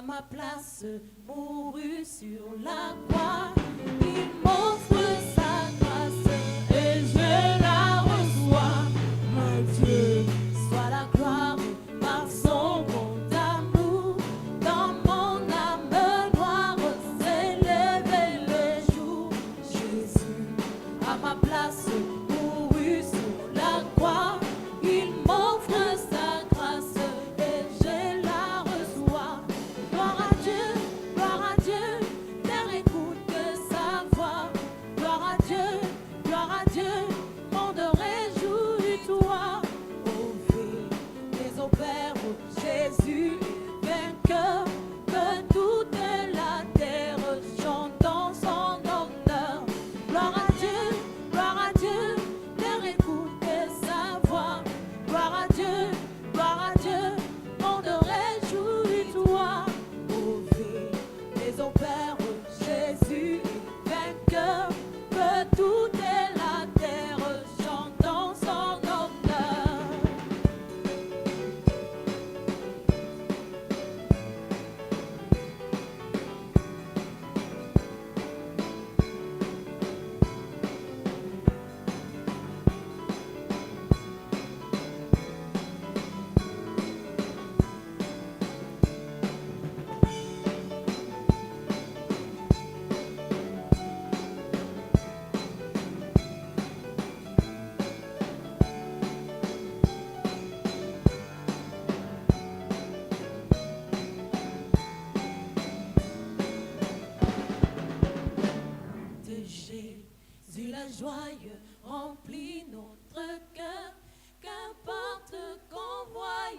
ma place, mourut sur la croix. Il m'offre sa grâce et je la reçois. Mon Dieu, soit la gloire par son bon amour. Dans mon âme noire s'est levé le jour. Jésus, à ma place, mourut sur la croix. Il m'offre sa grâce et je la reçois. Gloire à Dieu, terre écoute sa voix. Gloire à Dieu, monde réjouis-toi. Au fil des opères, Jésus vainqueur, que toute la terre chante en son honneur. Gloire à Dieu, terre écoute sa voix. Gloire à Dieu, monde réjouis-toi. Au fil des opères, Jésus vainqueur, que toute la terre chante en son honneur. De Jésus la joie remplit notre cœur. Qu'importe qu'on voie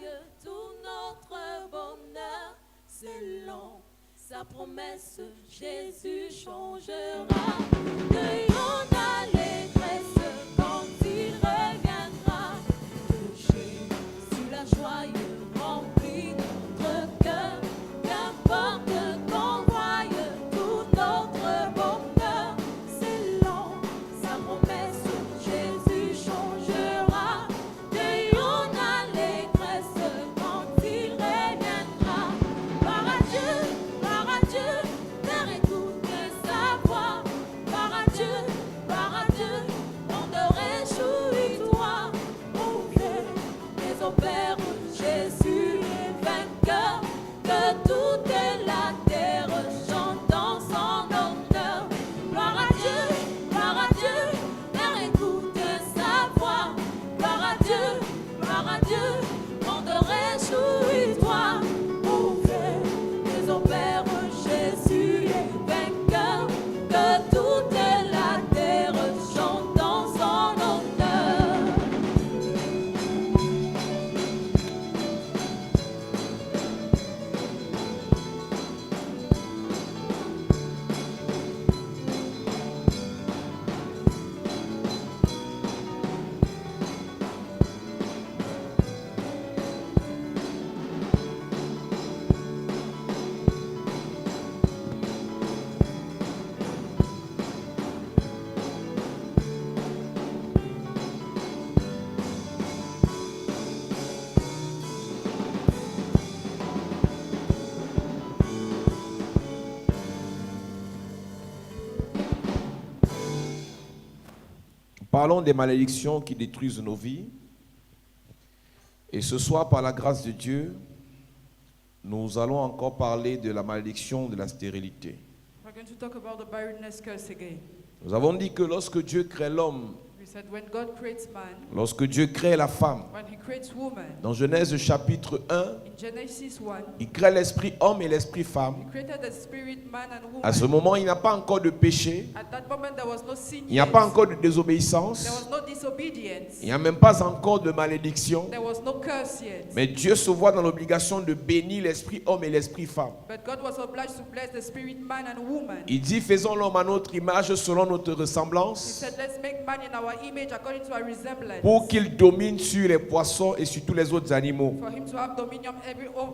tout notre bonheur, selon sa promesse, Jésus changera. Cueillons l'allégresse quand il reviendra. De Jésus la joie remplit notre cœur. Qu'importe qu'on voie tout notre bonheur, selon sa promesse, Jésus changera. Cueillons l'allégresse quand il reviendra. Gloire à Dieu, terre écoute sa voix. Gloire à Dieu, monde réjouis-toi. Au gré des opères, Jésus est vainqueur, que toute la terre chante en son honneur. Gloire à Dieu, terre écoute sa voix. Gloire à Dieu, monde réjouis-toi. Au gré des opères, Jésus est vainqueur, que toute la terre chante en son honneur. Parlons des malédictions qui détruisent nos vies. Et ce soir, par la grâce de Dieu, nous allons encore parler de la malédiction de la stérilité. We're going to talk about the barrenness curse again. Nous avons dit que lorsque Dieu crée l'homme, We said when God creates man, lorsque Dieu crée la femme, when he creates woman, dans Genèse chapitre 1, in Genesis 1, il crée l'esprit homme et l'esprit femme. he created the spirit man and woman. À ce moment, il n'y a pas encore de péché, At that moment there was no sin il n'y a yet. pas encore de There désobéissance, was no disobedience. il n'y a même pas encore de malédiction. There was no curse yet. Mais Dieu se voit dans l'obligation de bénir l'esprit homme et l'esprit femme. But God was obliged to bless the spirit man and woman. Il dit, faisons l'homme à notre image selon notre He ressemblance, said, let's make man in our image according to our resemblance. pour qu'il domine sur les poissons et sur tous les autres animaux. For him to have dominion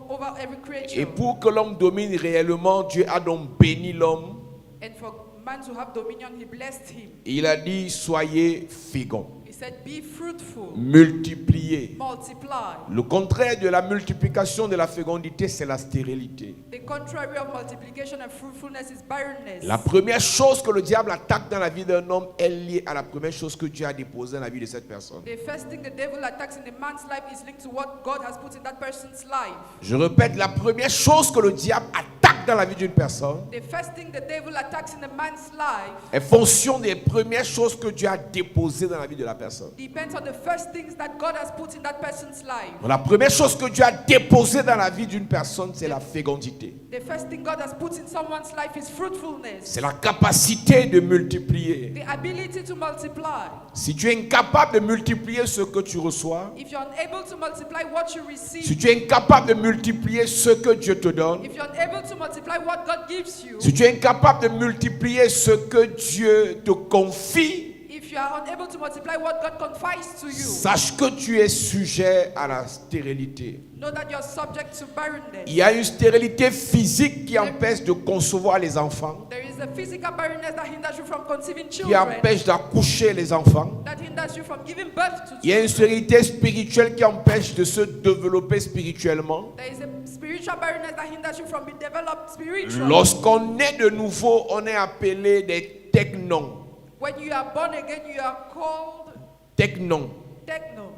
over every creature. Et pour que l'homme domine réellement, Dieu a donc béni l'homme. And for man to have dominion, he blessed him. Et il a dit, soyez féconds. He said, be fruitful, multipliez. multiply. Le contraire de la multiplication de la fécondité, c'est la stérilité. The contrary of multiplication and fruitfulness is barrenness. La première chose que le diable attaque dans la vie d'un homme est liée à la première chose que Dieu a déposée dans la vie de cette personne. The first thing the devil attacks in a man's life is linked to what God has put in that person's life. Je répète, la première chose que le diable attaque dans la vie d'une personne The first thing the devil attacks in a man's life est fonction des premières choses que Dieu a déposées dans la vie de la personne. depends on the first things that God has put in that person's life. La première chose que Dieu a déposée dans la vie d'une personne, c'est la fécondité. The first thing God has put in someone's life is fruitfulness. C'est la capacité de multiplier. The ability to multiply. Si tu es incapable de multiplier ce que tu reçois, If you're unable to multiply what you si receive, tu es incapable de multiplier ce que Dieu te donne, if you're unable to multiply what God gives you, si tu es incapable de multiplier ce que Dieu te confie, if you are unable to multiply what God confides to you, sache que tu es sujet à la stérilité. know that you're subject to barrenness. Il y a une stérilité physique qui empêche de concevoir les enfants, There is a physical barrenness that hinders you from conceiving qui children, empêche d'accoucher les enfants. that hinders you from giving birth to Il y a une children. stérilité spirituelle qui empêche de se développer spirituellement. There is a spiritual barrenness that hinders you from being developed spiritually. Lorsqu'on est de nouveau, on est appelé des technons. When you are born again, you are called Technon. techno.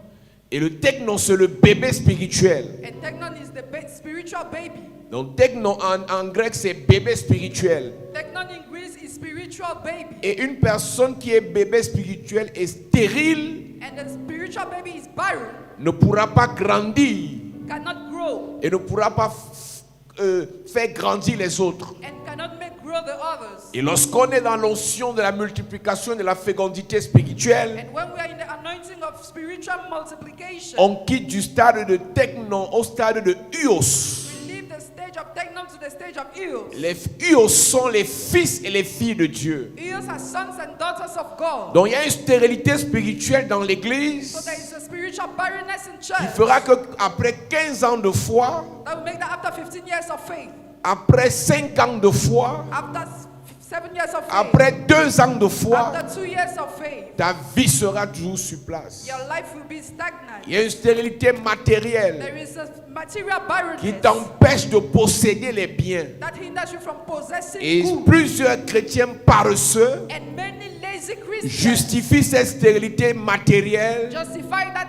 Et le technon, c'est le bébé spirituel. And technon is the spiritual baby. Donc technon en grec, c'est bébé spirituel. Technon in Greece is spiritual baby. Et une personne qui est bébé spirituel est stérile, And the spiritual baby is barren, ne pourra pas grandir cannot grow, et ne pourra pas faire grandir les autres. and cannot make grow the others. Et lorsqu'on est dans l'onction de la multiplication et de la fécondité spirituelle, And when we are in the anointing of spiritual multiplication, on quitte du stade de technon au stade de huos. we leave the stage of technon to the stage of eos. Les huos sont les fils et les filles de Dieu. Eos are sons and daughters of God. Donc il y a une stérilité spirituelle dans l'église So there is a spiritual barrenness in qui church fera qu'après 15 ans de foi, that will make that after 15 years of faith, après 5 ans de foi, after 7 years of faith, après 2 ans de foi, after 2 years of faith, ta vie sera toujours sur place. your life will be stagnant. Il y a une stérilité matérielle There is a material qui barrenness t'empêche de posséder les biens. that hinders you from possessing Et good. plusieurs chrétiens paresseux And many lazy Christians justifient cette stérilité matérielle justify that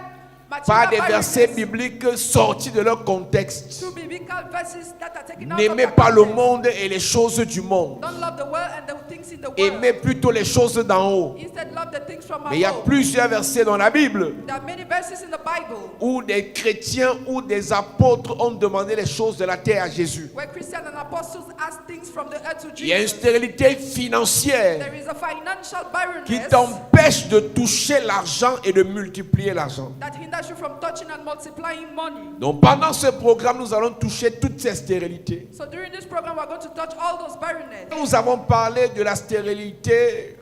par des material versets barrenness bibliques sortis de leur contexte. through biblical verses that are taken out of N'aimez their pas le context. monde et les choses du monde. Don't love the world and the things in the world. Aimez plutôt les choses d'en haut. Instead, love the things from Mais il y a above. plusieurs versets dans la Bible There are many verses in the Bible où des chrétiens ou des apôtres ont demandé les choses de la terre à Jésus. where Christians and apostles ask things from the earth to Il y a une Jesus. stérilité financière There is a financial qui barrenness t'empêche de toucher l'argent et de multiplier l'argent. that hinders you from touching and multiplying money. Donc pendant ce programme, nous allons toucher toutes ces stérilités. So during this program, we're going to touch all those barrenness. Nous avons parlé de la stérilité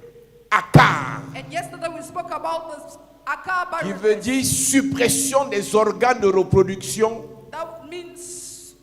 akar, And yesterday we spoke about the Akar qui veut barrenness. dire suppression des organes de reproduction, That means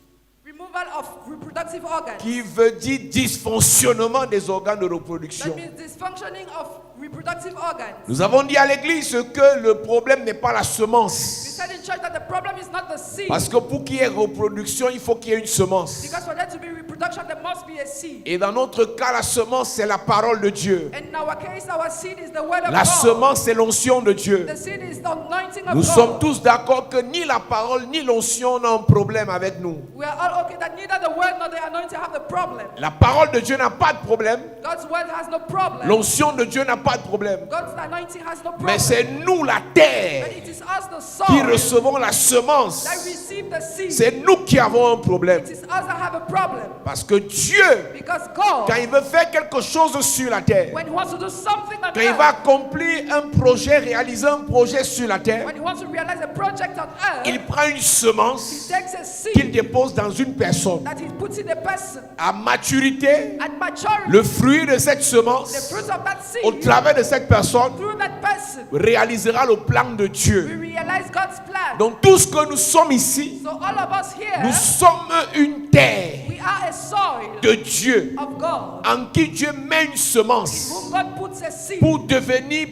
removal of reproductive organs. qui veut dire dysfonctionnement des organes de reproduction. That means dysfunctioning of reproductive organs. Nous avons dit à l'église que le problème n'est pas la We semence. said in church that the problem is not the seed. Parce que pour qu'il y ait reproduction, il faut qu'il y ait une semence. Because for there to be reproduction, there must be a seed. Et dans notre cas, la semence, c'est la parole de Dieu. And in our case, our seed is the word of La God. semence, c'est l'onction de Dieu. The seed is the anointing of Nous God. sommes tous d'accord que ni la parole ni l'onction n'ont un problème avec nous. We are all okay that neither the word nor the anointing have the problem. La parole de Dieu n'a pas de problème. God's word has no problem. L'onction de Dieu n'a pas de problème. God's anointing has no problem. Mais c'est nous, la terre, But it is us, the soul, qui recevons la semence. that receive the seed. C'est nous qui avons un problème. It is us that have a problem. Parce que Dieu, Because God, quand il veut faire quelque chose sur la terre, when He wants to do something on quand il va earth, accomplir un projet, réaliser un projet sur la terre, when He wants to realize a project on earth, il prend une He semence takes a seed qu'il dépose dans une personne. that He puts in a person. À maturité, At maturity, le fruit de cette the semence, fruit of that seed, au travers de cette personne, through that person, réalisera le plan de we Dieu. realize God's plan. Donc tout ce que nous sommes ici, So all of us here, nous sommes une terre. we are a soil de Dieu, of God. en qui Dieu met une semence Whom God puts a seed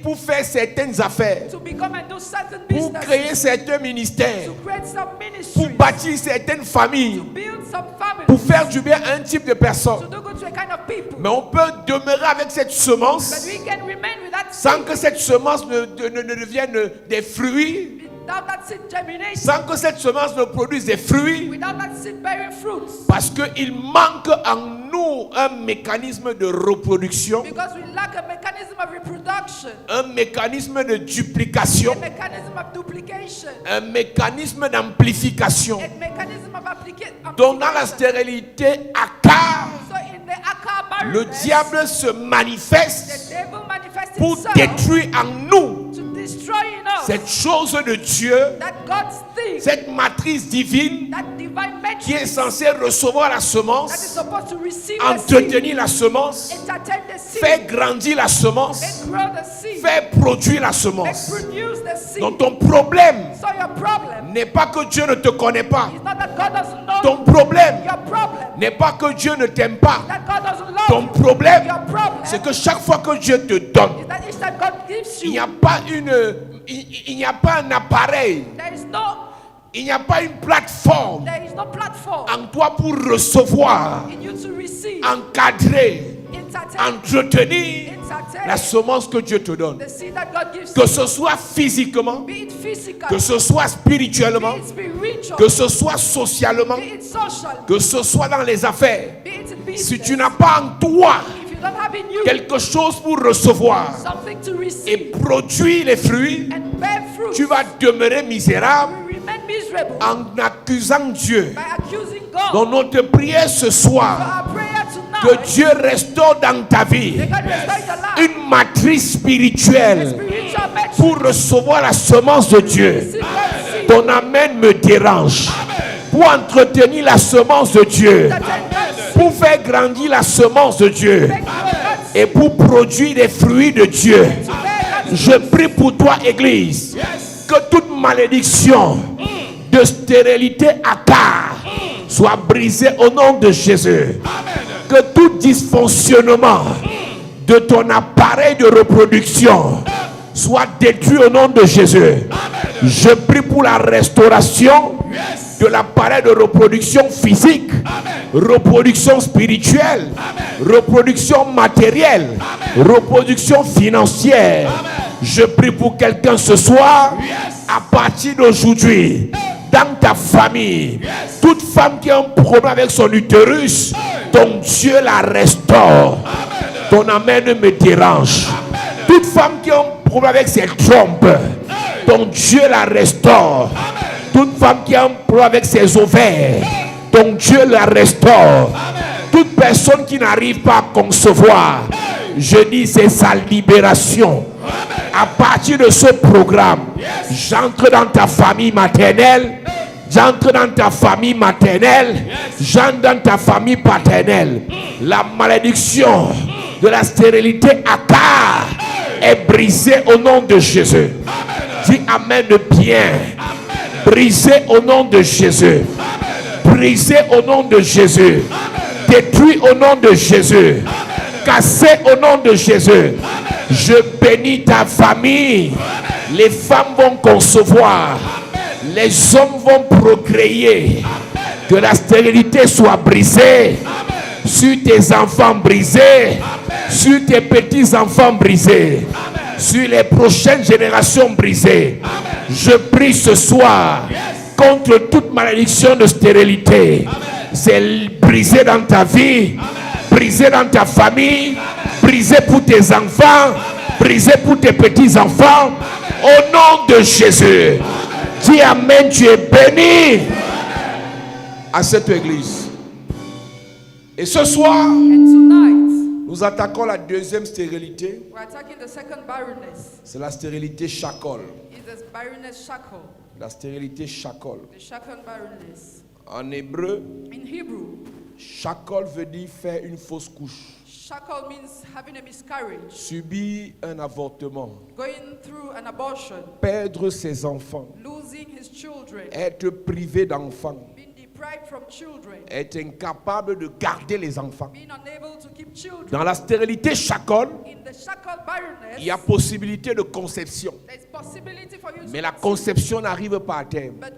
pour faire certaines affaires, to become and do certain pour business, créer certains ministères, to create some pour ministries, bâtir certaines familles, to build some families, pour faire du bien à un type de to personnes. do good to a kind of people. Mais on peut demeurer avec cette But semence we can remain with that sans seed que cette semence ne devienne des fruits, without that seed germinating, sans que cette semence ne produise des fruits, without that seed bearing fruits. parce qu'il manque en nous un mécanisme de reproduction, Because we lack a mechanism of reproduction, un mécanisme de duplication, a mechanism of duplication, un mécanisme d'amplification. a mechanism of application. Donc dans la stérilité Akar, So in the Akar le barrenness, diable se the manifeste devil manifests pour himself détruire en nous to destroy in us cette chose de Dieu, that God's thing, cette matrice divine that divine qui est matrix censée recevoir la that is semence, supposed to receive the seed, entretenir la semence, entertain the seed, faire grandir la semence, and grow the seed, faire produire la and semence. produce the seed. Donc ton problème So your problem n'est pas que Dieu ne te connaît pas. is not that God doesn't know Ton problème your problem, n'est pas que Dieu ne t'aime pas. that God doesn't love Ton you. problème, Your problem c'est que chaque fois que Dieu te donne, is that each time God gives il n'y you, a pas il n'y a pas un appareil, il n'y a pas une plateforme there is no platform en toi pour recevoir, in you to receive, encadrer, entertain, entretenir la semence que Dieu te donne. the seed that God gives Que you, ce soit physiquement, be it physical, que ce soit be spirituellement, it spiritual, que ce soit socialement, be it social, que ce soit dans les affaires. be it in Si business. tu n'as pas en toi If you don't have in you quelque chose pour recevoir something to et receive produire les fruits, and bear fruit, tu vas demeurer misérable you remain miserable en accusant Dieu. by accusing God. Donc notre prière ce So soir, our prayer que tonight, Dieu restaure dans ta vie may God restore your life, une matrice spirituelle spiritual matrix, pour recevoir la semence de Dieu. receive God's seed, Ton amen me dérange. Pour entretenir la semence de Dieu, entertain God's seed, pour faire grandir la semence de Dieu make God's et pour produire les fruits de Dieu. seed, bear God's Je prie pour toi, Église, que toute malédiction de stérilité Akar soit brisée au nom de Jésus. Que tout dysfonctionnement de ton appareil de reproduction soit détruit au nom de Jésus. Je prie pour la restauration de l'appareil de reproduction physique, reproduction spirituelle, reproduction matérielle, reproduction financière. Je prie pour quelqu'un ce soir, à partir d'aujourd'hui, dans ta famille, toute femme qui a un problème avec son utérus, ton Dieu la restaure. Ton amen me dérange. Toute femme qui a un problème avec ses trompes, ton Dieu la restaure. Toute femme qui a un problème avec ses ovaires, ton Dieu la restaure. Toute personne qui n'arrive pas à concevoir, je dis c'est sa libération. À partir de ce programme, j'entre dans ta famille maternelle, j'entre dans ta famille maternelle, j'entre dans ta famille paternelle. La malédiction de la stérilité Akar est brisée au nom de Jésus. Dis amen de bien. Brisé au nom de Jésus. Brisé au nom de Jésus. Détruit au nom de Jésus. Cassé au nom de Jésus. Je bénis ta famille. Les femmes vont concevoir. Les hommes vont procréer. Que la stérilité soit brisée. Sur tes enfants brisés. Sur tes petits-enfants brisés. Sur les prochaines générations brisées. Je prie ce soir contre toute malédiction de stérilité. C'est brisé dans ta vie, brisé dans ta famille, brisé pour tes enfants, brisé pour tes petits-enfants. Au nom de Jésus. Dis amen, tu es béni à cette église. Et ce soir, And tonight, nous attaquons la deuxième stérilité. we're attacking the second barrenness. C'est la stérilité Shakol. It's the barrenness shackle, La stérilité Shakol. the shackle barrenness. En hébreu, In Hebrew, Shakol veut dire faire une fausse couche, shackle means having a miscarriage, subir un avortement, going through an abortion, perdre ses enfants, losing his children, être privé d'enfants, being deprived from children. Être incapable de garder les enfants. Being unable to keep children. Dans la stérilité shakol, In the shackle barrenness, il y a possibilité de conception. there's possibility for you to Mais la conceive, conception n'arrive pas à terme. but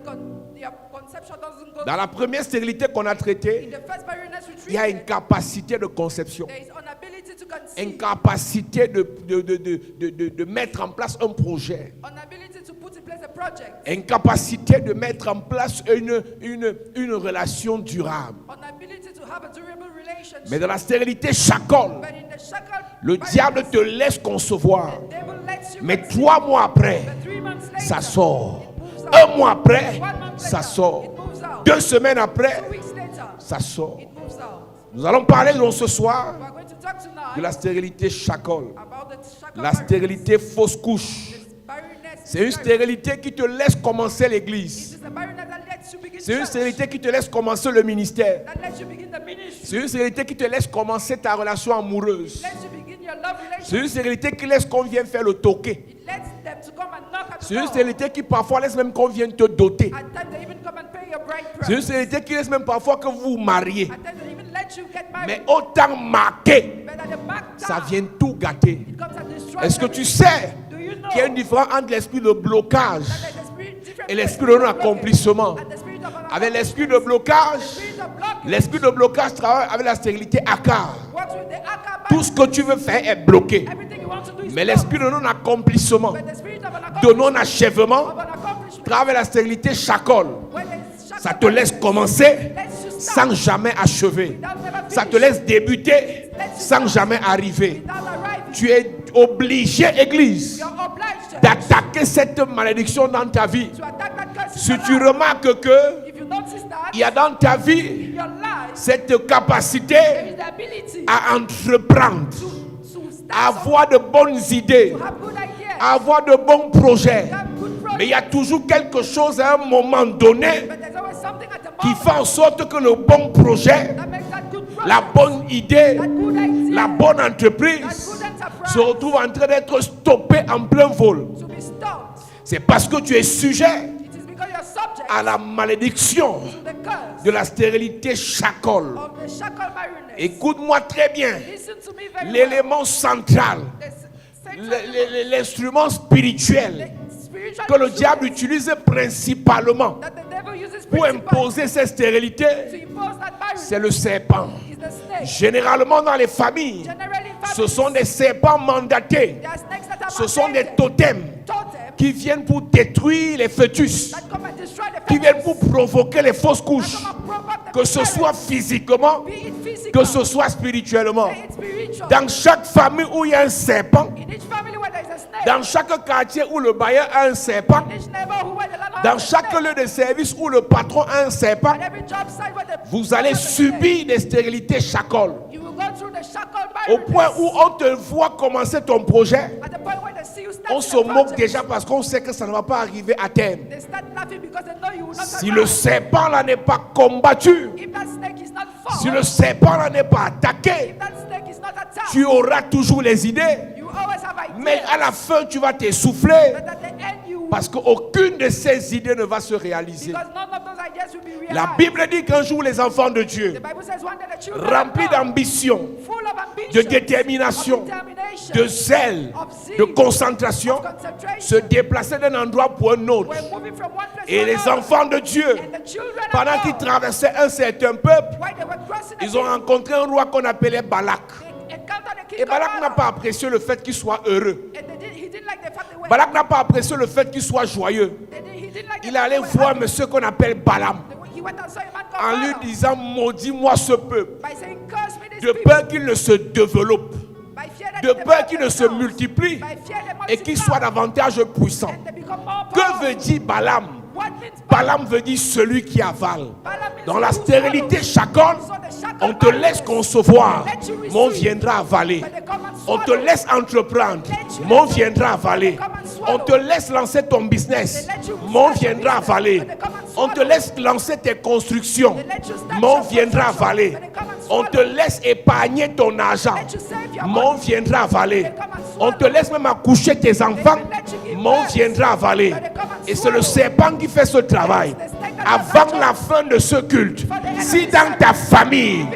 your conception doesn't go. Dans la première stérilité qu'on a In traitée, the first barrenness we il y a une treated, capacité de conception. there is inability to conceive, Incapacité de mettre en place un projet. inability to put in place a project, Incapacité de mettre en place une relation durable. inability to have a durable relationship. Mais dans la stérilité shakol, But in the shackle le barrenness, diable te laisse concevoir. the devil lets you Mais conceive. 3 mois après, But 3 months later, ça sort. it moves 1 out. mois après, 1 month ça later, sort. it moves out. 2 semaines après, 2 weeks later, ça sort. it moves out. Nous allons parler donc ce soir We are going to talk tonight de la stérilité shakol. about the shackle La barrenness. stérilité fausse couche. This barrenness C'est une is stérilité qui te laisse commencer l'église. It is a barrenness that lets you begin C'est une church, stérilité qui te laisse commencer le ministère. that lets you begin the ministry, C'est une stérilité qui te laisse commencer ta relation amoureuse. lets you begin your love C'est une relationship. stérilité qui laisse qu'on vienne faire le toqué. It lets them to come and knock at C'est the une door. stérilité qui parfois laisse même qu'on vienne te doter. At times they even come and pay your bride C'est une price. stérilité qui laisse même parfois que vous vous mariez. At times they even let you get Mais married. autant marqué, But at the back ça down, vient tout gâter. it comes and destroys Est-ce que tu everything. sais Do you know qu'il y a une différence entre l'esprit de blocage that there's a spirit, different et way l'esprit de of blocking non-accomplissement? and the spirit of an Avec l'esprit de blocage, spirit of blocking l'esprit de blocage travaille avec la stérilité akar. works with the akaba. Tout ce que tu veux faire est bloqué. Everything you want to do is Mais blocked. l'esprit de non-accomplissement, But the spirit of an de accomplishment, non-achèvement, of an accomplishment, travaille avec la stérilité shakol. when there's shackle Ça te laisse barrenness, commencer lets you start sans jamais achever. without never Ça te finishing, laisse débuter sans jamais arriver. without arriving. Tu es obligé, Église, You're obliged d'attaquer cette malédiction dans ta vie. to attack that curse in Si your tu life. remarques que If you notice that, il y a dans ta vie your life, cette there capacité is the ability à entreprendre, to à start avoir de bonnes idées, something, to have good ideas, à avoir de bons projets. to have good Mais il y a projects. toujours quelque chose à un moment donné But there's always something at the qui moment fait en sorte que le bon projet, that makes that good project, la bonne idée, that good idea, la bonne that entreprise good enterprise se retrouve en train d'être stoppée en plein vol. to be stopped. C'est parce que tu es sujet It is because you're subject à la malédiction to the curse de la stérilité shakol. of the shackle barrenness. Écoute-moi très bien. Listen to me very well. L'élément central, The central l'instrument spirituel spiritual que le instrument diable utilise principalement that the devil uses pour principally imposer cette to stérilité, impose that barrenness c'est le serpent. is the snake. Généralement dans les familles, Generally in ce families, sont des serpents mandatés. there are snakes that are Ce sont des mandated, totems totem, qui viennent pour détruire les fœtus, that come and destroy the qui viennent fetus, pour provoquer les fausses that couches, come and provoke the que ce parents, soit physiquement, be it physical, que ce soit spirituellement. be it spiritual. Dans chaque famille où il y a un serpent, In each family where there is a snake, dans chaque quartier où le bailleur a un serpent, in each neighborhood where the landlord dans has a chaque snake, lieu de service où le patron a un serpent, at every job site where the vous allez has a snake, subir des stérilités shakol. you will go through the shackle Au barrenness. point où on te voit commencer ton projet, At the point where they see you on starting se the moque project, déjà parce qu'on sait que ça ne va pas arriver à terme. they start laughing because they know you will not Si survive. le serpent là n'est pas combattu, If that snake is not fought, si le serpent là n'est pas attaqué, if that snake is not attacked, tu auras toujours les idées, you always have ideas. mais à la fin tu vas t'essouffler But at the end you parce qu'aucune de ces idées ne va se réaliser. because none of those ideas will be realized. La Bible dit qu'un jour les enfants de Dieu, The Bible says one day the children of remplis God, d'ambition, full of ambition, de détermination, of determination, de zèle, of zeal, de concentration, of concentration, se déplaçaient d'un endroit pour un autre. were moving from one place Et to les another. enfants de Dieu, And the children pendant of qu'ils God, traversaient un certain peuple, while they were crossing the ils ont sea, rencontré un roi qu'on appelait Balak. they encountered the king Et of Balak n'a Balak. pas apprécié le fait qu'il soit heureux. And he didn't like the fact they were Balak n'a pas apprécié le fait qu'il soit joyeux. he didn't like the Il fact allait they were voir happy. monsieur qu'on appelle Balaam He went and saw a man en called lui Balaam disant maudis-moi ce peuple, by saying, curse me this de people, peur qu'il ne se développe, by fear that de they peur develop qu'il ne se themselves, multiplie by fear they et qu'il multiply, soit davantage puissant. and they become more Que powerful. veut dire Balaam? What means Balaam veut dire celui qui avale. Balaam means Dans la who stérilité follows. chacun, So the shackle on te laisse barrenness, concevoir, let you receive, mon viendra avaler. but they come and On te swallow. laisse entreprendre, Let you mon enter. viendra avaler. They come and On swallow. te laisse lancer ton business, They let you mon start your viendra business, avaler. but they come and On te swallow. laisse lancer tes constructions, They let you start mon your viendra construction, avaler. but they come and On te swallow. laisse épargner ton argent, Let you save your mon money. viendra avaler. They come and On swallow. te laisse même accoucher tes enfants, They let you give mon birth, viendra avaler. but they come and Et c'est le swallow. serpent qui fait ce travail. It's the snake avant la fin de ce culte, si dans ta famille,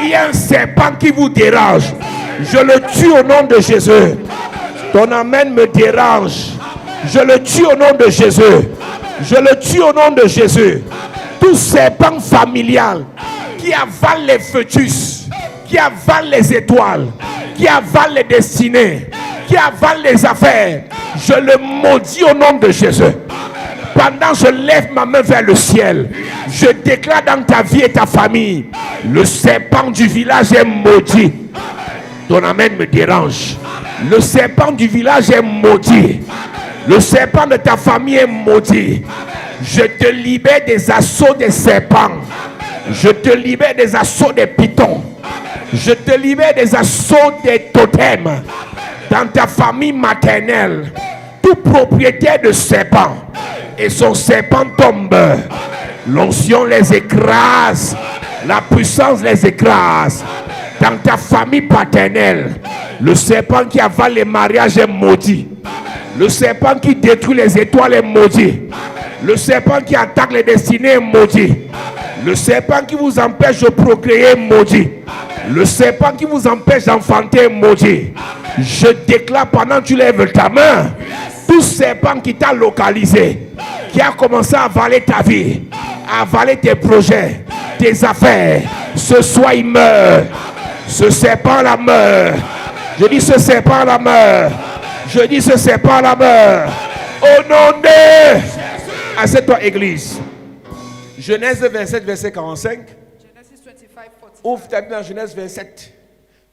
il y a un serpent qui vous dérange, je le tue au nom de Jésus. Ton amen me dérange. Je le tue au nom de Jésus. Je le tue au nom de Jésus. Tout serpent familial qui avale les fœtus, qui avale les étoiles, qui avale les destinées, qui avale les affaires, je le maudis au nom de Jésus. Pendant que je lève ma main vers le ciel, je déclare dans ta vie et ta famille, le serpent du village est maudit. Ton amen me dérange. Le serpent du village est maudit. Le serpent de ta famille est maudit. Je te libère des assauts des serpents. Je te libère des assauts des pitons. Je te libère des assauts des totems. Dans ta famille maternelle, tout propriétaire de serpent et son serpent tombe. L'onction les écrase. La puissance les écrase. Dans ta famille paternelle, le serpent qui avale les mariages est maudit. Le serpent qui détruit les étoiles est maudit. Le serpent qui attaque les destinées est maudit. Le serpent qui vous empêche de procréer est maudit. Le serpent qui vous empêche d'enfanter est maudit. Je déclare pendant que tu lèves ta main, tout serpent qui t'a localisé, qui a commencé à avaler ta vie, à avaler tes projets, tes affaires, ce soir il meurt. Ce serpent la meurt. Je dis ce serpent la meurt. Je dis ce serpent la meurt. Au nom de... Assieds-toi, église. Genèse 27, verset 45. Genesis 25, 45. Ouvre ta Bible dans Genèse 27,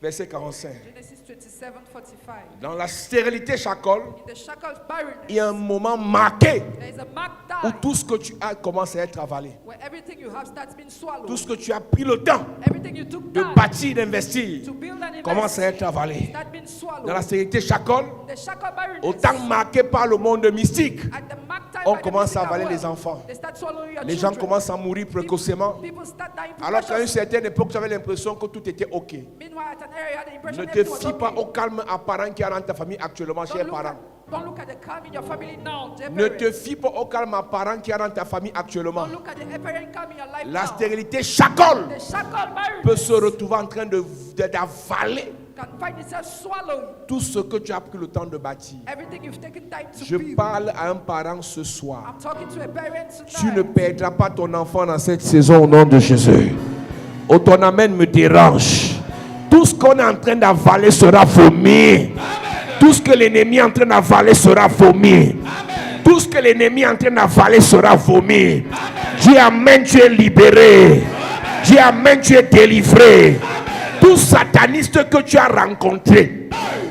verset 45. Genesis 27, 45. Dans la stérilité chacol, In the shackles barrenness, il y a un moment marqué there is a mark où time tout ce que tu as commence à être avalé. where everything you have starts being swallowed. Tout ce que tu as pris le temps Everything you took de time bâtir, d'investir, to build and commence à invest être avalé. start being swallowed. Dans la stérilité chacol, The shackle barrenness, au temps marqué par le monde mystique, at the mark time on by the commence à mystical avaler world, les enfants. they start swallowing your Les gens children. commencent à mourir précocement. People start dying Alors qu'à une precociously. certaine époque, tu avais l'impression que tout était OK. Meanwhile, at an area, you had the impression Ne te everything was fie pas okay. au calme apparent qu'il y a dans ta famille actuellement, chers parents. Don't look at the calm in your family now, dear Ne parents. te fie pas au calme apparent qu'il y a dans ta famille actuellement. Don't look at the apparent calm in your life La now. stérilité chacol The shackle barrenness peut se retrouver en train d'avaler can find itself swallowing tout ce que tu as pris le temps de bâtir. everything you've taken time to Je build. parle à un parent ce soir. I'm talking to a parent Tu ne tonight. perdras pas ton enfant dans cette saison au nom de Jésus. Oh, ton amen me dérange. Tout ce qu'on est en train d'avaler sera vomi. Tout ce que l'ennemi est en train d'avaler sera vomi. Tout ce que l'ennemi est en train d'avaler sera vomi. Dis amen, tu es libéré. Dis amen, tu es délivré. Tout sataniste que tu as rencontré,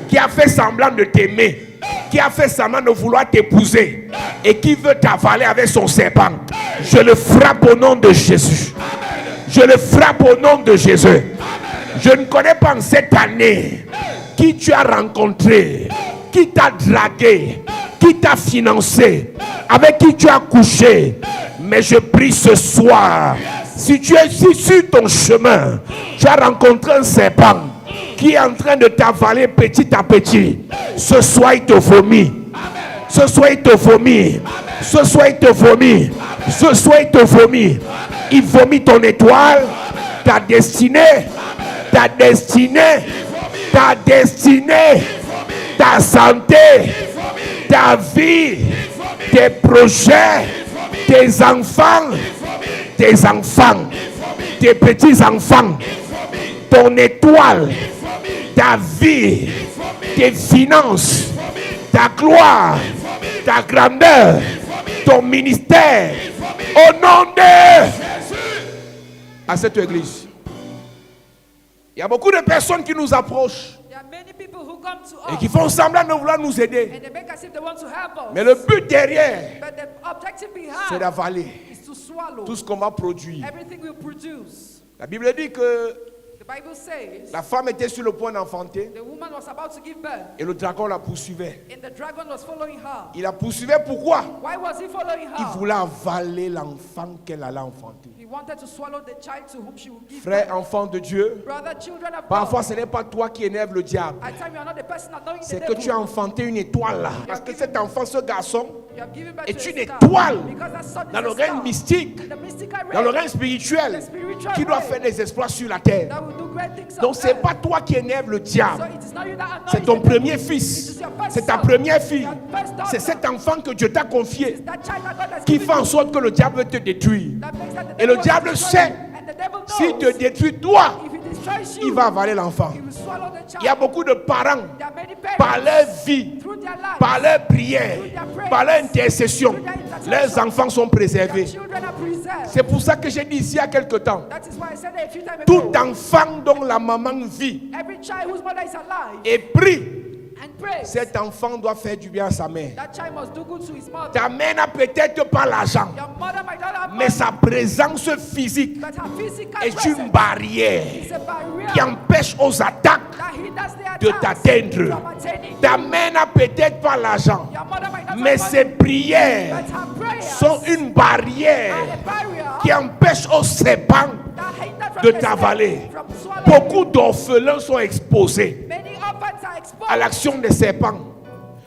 qui a fait semblant de t'aimer, qui a fait semblant de vouloir t'épouser et qui veut t'avaler avec son serpent, je le frappe au nom de Jésus. Je le frappe au nom de Jésus. Je ne connais pas en cette année qui tu as rencontré, qui t'a dragué, qui t'a financé, avec qui tu as couché. Mais je prie ce soir, si tu es ici sur ton chemin, tu as rencontré un serpent qui est en train de t'avaler petit à petit. Ce soir, il te vomit. Ce soir, il te vomit. Ce soir, il te vomit. Ce soir, il te vomit. Il vomit ton étoile, ta destinée, ta destinée, ta destinée, ta santé, ta vie, tes projets, tes enfants, tes petits-enfants, ton étoile, ta vie, tes finances, ta gloire, ta grandeur, ton ministère, au nom de... À cette église, il y a beaucoup de personnes qui nous approchent There are many people who come to et us qui font semblant de vouloir nous aider. and they make as if they want to help us. Mais le but derrière, But the objective c'est behind d'avaler is to swallow tout ce qu'on va produire. everything we produce. La Bible dit que The The Bible says La femme était sur le point d'enfanter the woman was about to give birth, et le dragon la poursuivait. and the dragon was following her. Il la poursuivait pourquoi? Why was he following Il her? voulait avaler l'enfant qu'elle allait enfanter. He wanted to swallow the child to whom she would give Frère, birth. enfant de Dieu, Brother, children of parfois God, ce n'est pas toi qui énerve le diable. at times you are not the person annoying the C'est que tu as devil. enfanté une étoile là. Parce que cet enfant, ce garçon, You have given birth est to une a star. étoile Because that son is dans le a règne star. mystique, In the mystical dans le realm, règne spirituel, the spiritual qui doit realm, faire des exploits sur la terre. that will do great things Donc on c'est earth. pas toi qui énerve le So diable. it is not you that annoys C'est ton the devil. premier fils. It is your first C'est ta son. première fille. Your first daughter. C'est cet enfant que Dieu t'a confié It's that child that God has qui given fait en you sorte que le diable veut te détruire. that makes that the Et le devil diable will destroy sait, you. And the devil s'il knows te détruit toi, if he destroys you, il va avaler l'enfant. he will swallow the child. Il y a beaucoup de parents, There are many parents, par leur vie, through their lives, par leur prière, par leur intercession, leurs enfants sont préservés. their children are preserved. C'est pour ça que j'ai dit ici il y a quelque temps, That is why I said a few times tout ago, enfant dont la maman vit every child whose mother is alive et prie, and prays, cet enfant doit faire du bien à sa mère. that child must do good to his mother. Ta mère n'a peut-être pas l'argent, Your mother might not have mais money, sa présence physique but her physical est presence une barrière is a barrier qui empêche aux attaques that hinders the de attacks t'atteindre. from attaining Ta you. mère n'a peut-être pas l'argent, Your mother might not mais have ses money, prières but her prayers sont une barrière are a barrier qui empêche aux serpents that hinder from de the t'avaler. snake from swallowing Beaucoup you. d'orphelins sont exposés Many orphans are exposed. à l'action des serpents.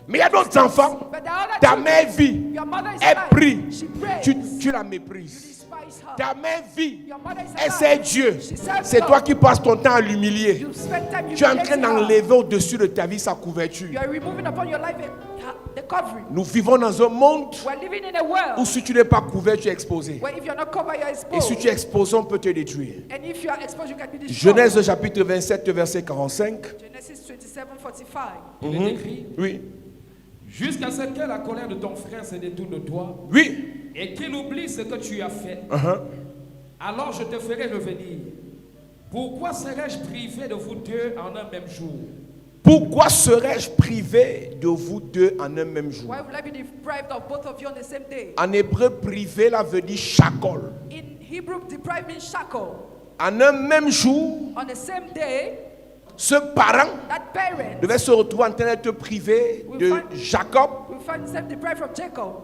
Mais il y a d'autres enfants, But the other ta children, mère vit, your mother is elle alive. prie, She prays. tu la méprises. Despise her. Ta mère vit, Your mother is elle alive. sait Dieu. She serves C'est God. toi qui passes ton temps à l'humilier. You spend time Tu es en train humiliating her. d'enlever au-dessus de ta vie sa couverture. You are removing upon your life the covering. Nous vivons dans un monde We're living in a world où si tu n'es pas couvert, tu es exposé. where if you're not covered, you're Et exposed. si tu es exposé, on peut te détruire. And if you are exposed, you can be destroyed. Genèse chapitre 27, verset 45. Genesis 27:45. Il est écrit, Oui. jusqu'à ce que la colère de ton frère se détourne de toi Oui. et qu'il oublie ce que tu as fait, Uh-huh. alors je te ferai revenir. Pourquoi serais-je privé de vous deux en un même jour? Pourquoi serais-je privé de vous deux en un même jour? Why would I be deprived of both of you on the same day? En hébreu, privé, là veut dire shakol. In Hebrew, deprived means shackle. En un même jour, On the same day, ce parent that parent devait se retrouver en train d'être privé de Jacob, will find himself deprived from Jacob,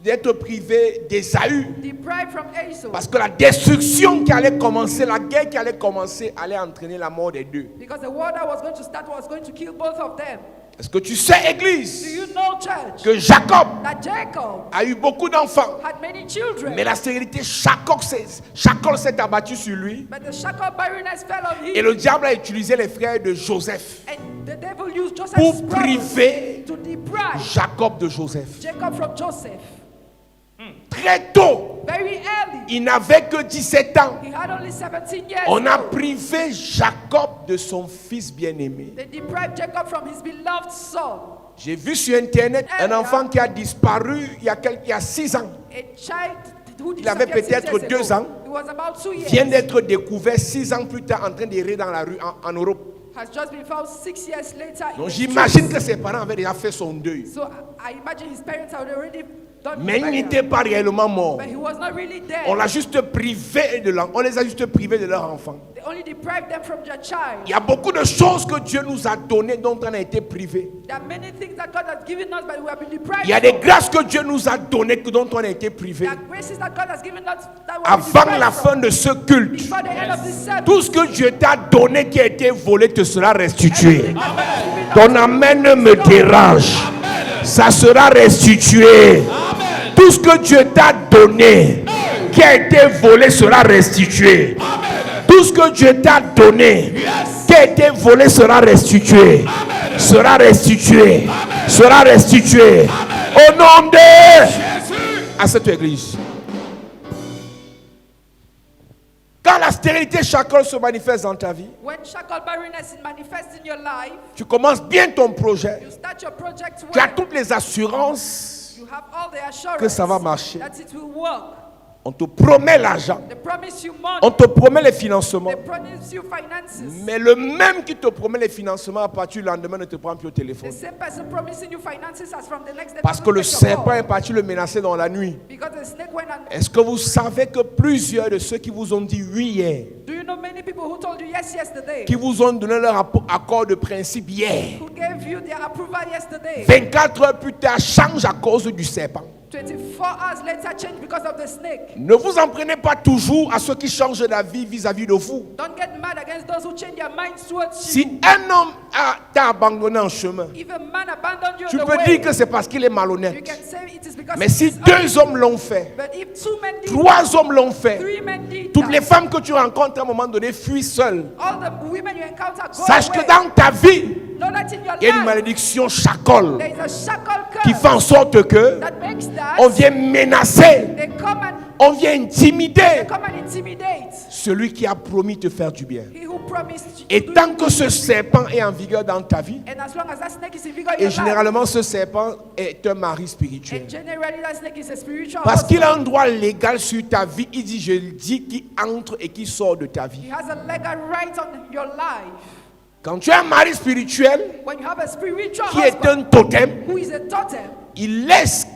d'être privé d'Ésaü. deprived from Esau. Parce que la destruction qui allait commencer, la guerre qui allait commencer, allait entraîner la mort des deux. Because the war that was going to start was going to kill both of them. Est-ce que tu sais, Do Église, you know, church, que Jacob that Jacob a eu beaucoup d'enfants, had many children, mais la stérilité, Jacob s'est abattu sur lui, but the shackle barrenness fell on et him, le diable a utilisé les frères de Joseph and the devil used Joseph's pour brothers priver to deprive Jacob de Joseph. Jacob from Joseph. Très tôt, Very early, il n'avait que 17 ans. he had only 17 years On a old. privé Jacob de son fils bien-aimé. They deprived Jacob from his beloved son. J'ai vu sur internet un enfant qui a disparu il y a 6 ans. A child who Il avait disappeared 6 peut-être years 2 ago. ans. He was about 2 years. Vient d'être découvert 6 ans plus tard en train d'errer dans la rue en Europe. Has just been found 6 years later. in Donc the j'imagine streets. que ses parents avaient déjà fait son deuil. So I imagine his parents had already done Mais his il burial. n'était pas réellement mort. But he was not really dead. On l'a juste privé on les a juste privés de leur enfant. They only deprived them from their child. Il y a beaucoup de choses que Dieu nous a données dont on a été privé. There are many things that God has given us, but we have been deprived. Il y a des from. grâces que Dieu nous a données dont on a été privé. There are graces that God has given us that we have been Avant deprived la from. fin de ce culte, Before the end of this service. tout ce que Dieu t'a donné qui a été volé te sera restitué. Everything that God has given us Ton amen me dérange. Ça sera restitué. Tout ce que Dieu t'a donné qui a été volé sera restitué. Tout ce que Dieu t'a donné qui a été volé sera restitué. Sera restitué. Sera restitué. Au nom de... À cette église. Quand la stérilité chacun se manifeste dans ta vie, When shackle barrenness manifests in your life, tu commences bien ton projet. you start your project Tu as well. toutes les assurances. You have all the assurance que ça va marcher. that it will work. On te promet l'argent. They promise you money. On te promet les financements. They promise you finances. Mais le même qui te promet les financements à partir du lendemain ne te prend plus au The téléphone. same person promising you finances as from the next day. Parce que le serpent est parti le menacer dans la nuit. Because the snake went and Est-ce que vous savez que plusieurs de ceux qui vous ont dit oui hier do you know many people who told you yes yesterday, qui vous ont donné leur accord de principe hier, who gave you their approval yesterday, 24 heures plus tard, change à cause du serpent. 24 hours later change because of the snake. Ne vous en prenez pas toujours à ceux qui changent d'avis vis-à-vis de vous. Don't get mad against those who change their minds towards Si you. un homme t'a abandonné en chemin, If a man abandoned you tu on the peux way, dire que c'est parce qu'il est you malhonnête. can say it is because Mais si he is deux honest. hommes l'ont fait, But if 2 men did 3 hommes l'ont fait, three men did toutes that, les femmes que tu rencontres à un moment donné fuient seules. all the women you encounter go Sache away. que dans ta vie, Know that in your il y a une life, malédiction chacole there is a shackle qui curse fait en sorte que that makes that on vient menacer, they come and on vient intimider intimidate celui qui a promis te faire du bien. he who promised you Et to do tant it. que ce serpent est en vigueur dans ta vie, And as long as that snake is in vigor in et your life, généralement ce serpent est un mari spirituel. and generally that snake is a spiritual Parce qu'il husband. a un droit légal sur ta vie, il dit, je le dis, qui entre et qui sort de ta vie. He has a legal right on your life. Quand tu as un mari spirituel When you have a spiritual qui est husband un totem, who is a totem, il laisse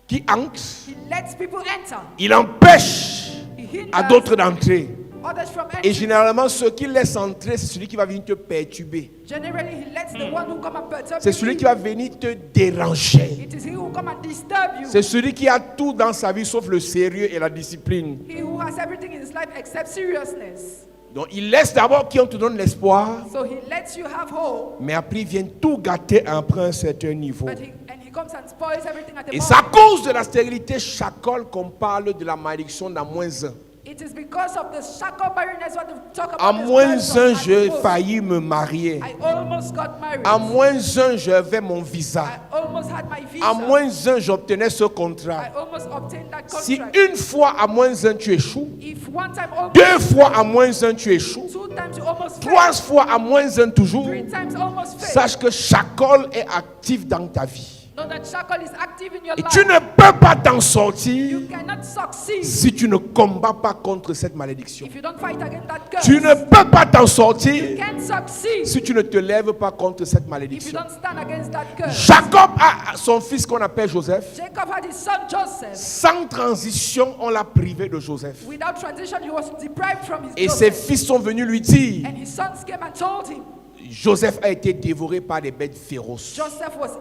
qui entre, he lets people enter. il empêche He hinders à d'autres d'entrer. others from Et entering. généralement, ceux qui laissent entrer, c'est celui qui va venir te perturber. Generally, he lets the one who come and perturb C'est you celui in. qui va venir te déranger. It is he who come and disturb you. C'est celui qui a tout dans sa vie sauf le sérieux et la discipline. He who has everything in his life except seriousness. Donc il laisse d'abord qui on te donne l'espoir, So he lets you have hope, mais après il vient tout gâter après un certain niveau. but he comes and spoils everything at the Et c'est à moment. cause de la stérilité chacole qu'on parle de la malédiction d'à moins un. It is because of the shackle barrenness what we talk À about. this moins person un, at j'ai most. failli me marier. I almost got married. À moins un, j'avais mon visa. I almost had my visa. À moins un, j'obtenais ce contrat. I almost obtained that Si contract. une fois à moins un, tu échoues, If one time almost, 2 fois à moins un, tu échoues, 2 times you almost 3 fail, fois à moins un toujours, 3 times almost fail. sache que chacol est actif dans ta vie. Know that shackle is active in your Et life. tu ne peux pas t'en sortir You cannot succeed si tu ne combats pas contre cette malédiction. if you don't fight against that curse. Tu ne peux pas t'en You sortir can't succeed si tu ne te lèves pas contre cette if you malédiction. don't stand against that curse. Jacob a son fils qu'on appelle Joseph. Jacob had his son Joseph. Sans transition, on l'a privé de Joseph. Without transition, he was deprived from his Et ses Joseph. fils sont venus lui dire, And his sons came and told him, Joseph a été dévoré par des bêtes féroces. Joseph was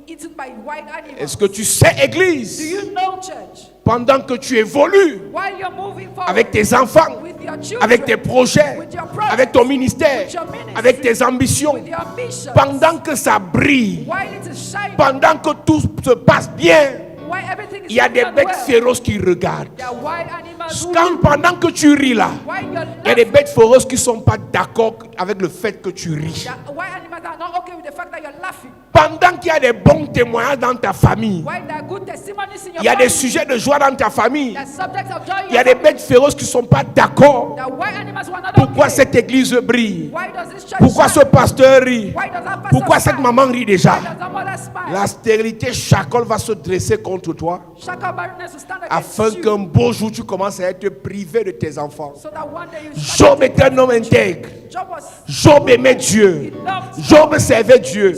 eaten by wild animals. Est-ce que tu sais, Do Église, you know, church? pendant que tu évolues While you're moving forward avec tes enfants, with your children, avec tes projets, with your projects, avec ton ministère, with your ministry, avec tes ambitions, with your ambitions, pendant que ça brille, while it is shining, pendant que tout se passe bien, while everything is il y a des going bêtes well, féroces qui regardent. there are wild animals who Quand pendant que tu ris là, while you're il y a des laughing, bêtes féroces qui ne sont pas d'accord avec le fait que tu ris. there are wild animals that are not okay with the fact that you're laughing. Pendant qu'il y a des bons témoignages dans ta famille, While there are good testimonies in your il y a des family, sujets de joie dans ta famille, there are subjects of joy in il y a your des family. bêtes féroces qui ne sont pas d'accord. There are wild animals who are not Pourquoi okay. cette église brille? Why does this church Pourquoi ce shine? pasteur rit? Why does that pastor Pourquoi cette smile? maman rit déjà? Why does that mother smile? La stérilité chacol va se dresser contre toi Shackle barrenness will stand afin against qu'un you, beau jour tu commences à être privé de tes enfants. so that one day you start Job était un homme intègre. Job was Job aimait Dieu. Job servait Dieu.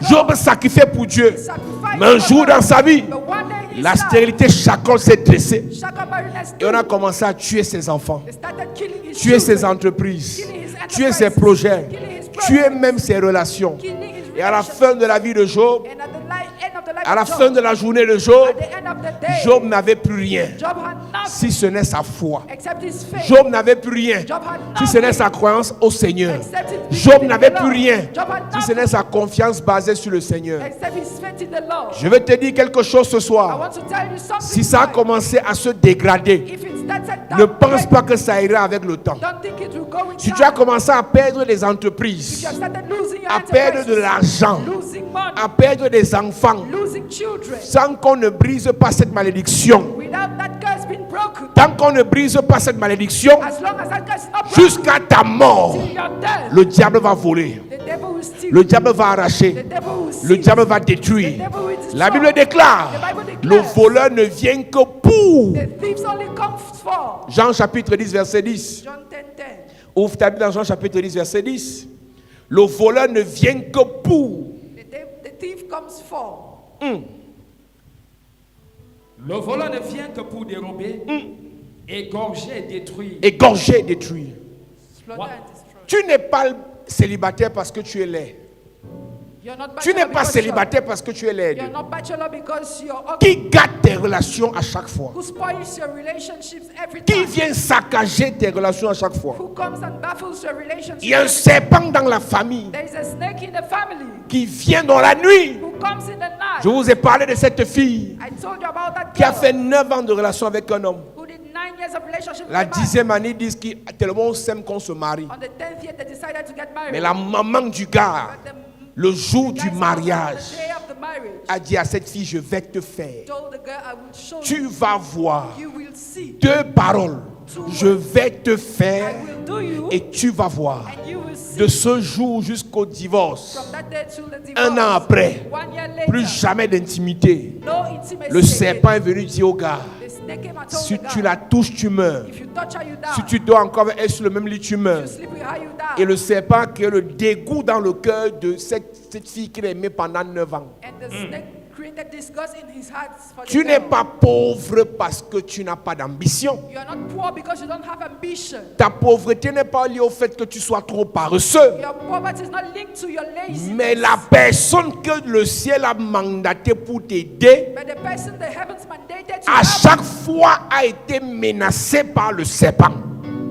Job sacrifiait pour Dieu. sacrificed Mais un for jour God. dans sa vie, But one day in his la life, stérilité chacol s'est dressée. shackle barrenness Et on a too. commencé à tuer ses enfants, They started killing his tuer ses children, entreprises, killing his tuer ses enterprises, projets, killing his tuer projects, même ses relations. killing his Et à la relationships. fin de la vie de Job, And at the end of the life à la of Job, fin de la journée de Job, at the end of the day, Job n'avait plus rien, Job had nothing si ce n'est sa foi. except his faith. Job n'avait plus rien, Job had si ce n'est nothing sa croyance au Seigneur. except his belief Job in n'avait the plus Lord. rien, Job had si ce n'est nothing sa confiance basée sur le Seigneur. except his faith in the Lord. Je vais te dire quelque chose ce I soir. want to tell you something. Si ça a tonight. commencé à se dégrader, If it started ne down, pense pas que ça ira avec le temps. don't think it will go in Si time. tu as commencé à perdre des If entreprises, you have started losing your à perdre de enterprises, l'argent, losing money, à perdre des enfants, losing children, sans qu'on ne brise pas cette malédiction, without that curse being broken, tant qu'on ne brise pas cette malédiction, as long as that curse is not broken, jusqu'à ta mort, till you're dead, le diable va voler, the devil will steal, le diable va the arracher, devil will le seize, diable va the détruire. devil will destroy. La Bible déclare, The Bible le declares, voleur ne vient que pour. the thieves only come for. Jean chapitre 10, verset 10. John 10:10. Ouvre ta Bible dans Jean chapitre 10, verset 10. Le voleur ne vient que pour. The thief comes for. Le voleur ne vient que pour dérober, égorger et détruire. Égorger et détruire. Exploiter What? and destroy. Tu n'es pas célibataire parce que tu es laid. You're not Tu n'es bachelor pas because célibataire parce que tu es laid. you're not bachelor because you're ugly. Qui gâte tes relations à chaque fois? Who spoils your relationships every Qui time? vient saccager tes relations à chaque fois? Who comes and baffles your relationships? Il y a un serpent dans la famille There is a snake in the family qui vient dans la nuit. who comes in the night. Je vous ai parlé de cette fille I told you about that qui a girl fait 9 ans de relation avec un homme. who did 9 years of relationship La with a man. 10e année, ils disent que tellement on s'aime qu'on se marie. On the 10th year, they decided to get married. Mais la maman du gars, But the le jour guys du on mariage, the day of the marriage, a dit à cette fille, je vais te faire. told the girl, I will show Tu you. vas voir You will see. 2 paroles. Je vais te faire I will do you, et tu vas voir. and you will see. De ce jour jusqu'au divorce, From that day till the divorce, 1 an après, 1 year later, plus jamais d'intimité. no intimacy. Le serpent est venu dire au gars, The snake came and told si the tu guy, la touches, tu meurs. if you touch her, you die. Si tu dors encore avec elle sur le même lit, tu If meurs. you sleep with her, you die. Et le serpent a créé le dégoût dans le cœur de cette fille qu'il a aimée pendant 9 ans. And the snake created disgust in his heart for the Tu n'es girl. pas pauvre parce que tu n'as pas d'ambition. You are not poor because you don't have ambition. Ta pauvreté n'est pas liée au fait que tu sois trop paresseux. Your poverty is not linked to your laziness. Mais la personne que le ciel a mandatée pour t'aider, But the person the heavens mandated to à help chaque fois a été menacée par le serpent.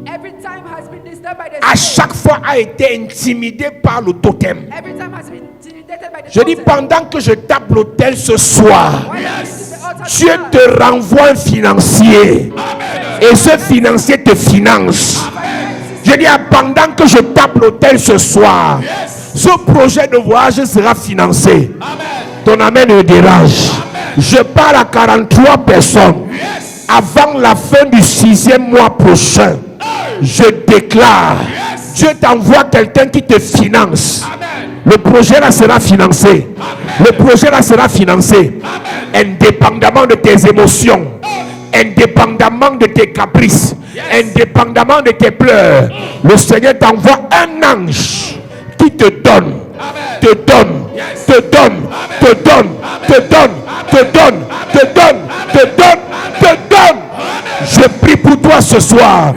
every time has been disturbed by the À snake. chaque fois a été intimidée par le totem. Every time has been intimidated by the Je dis totem. pendant que je tape l'autel ce soir, While you visit the altar Dieu tonight, te renvoie un financier. Et ce financier te finance. Je dis pendant que je tape l'autel ce soir, ce projet de voyage sera financé. Ton amen me dérange. Je parle à 43 personnes. Avant la fin du 6e mois prochain, je déclare, Dieu t'envoie quelqu'un qui te finance. Le projet là sera financé. Le projet là sera financé. Indépendamment de tes émotions, indépendamment de tes caprices, indépendamment de tes pleurs, le Seigneur t'envoie un ange qui te donne, te donne, te donne, te donne, te donne, te donne, te donne, te donne, te donne. Je prie pour toi ce soir.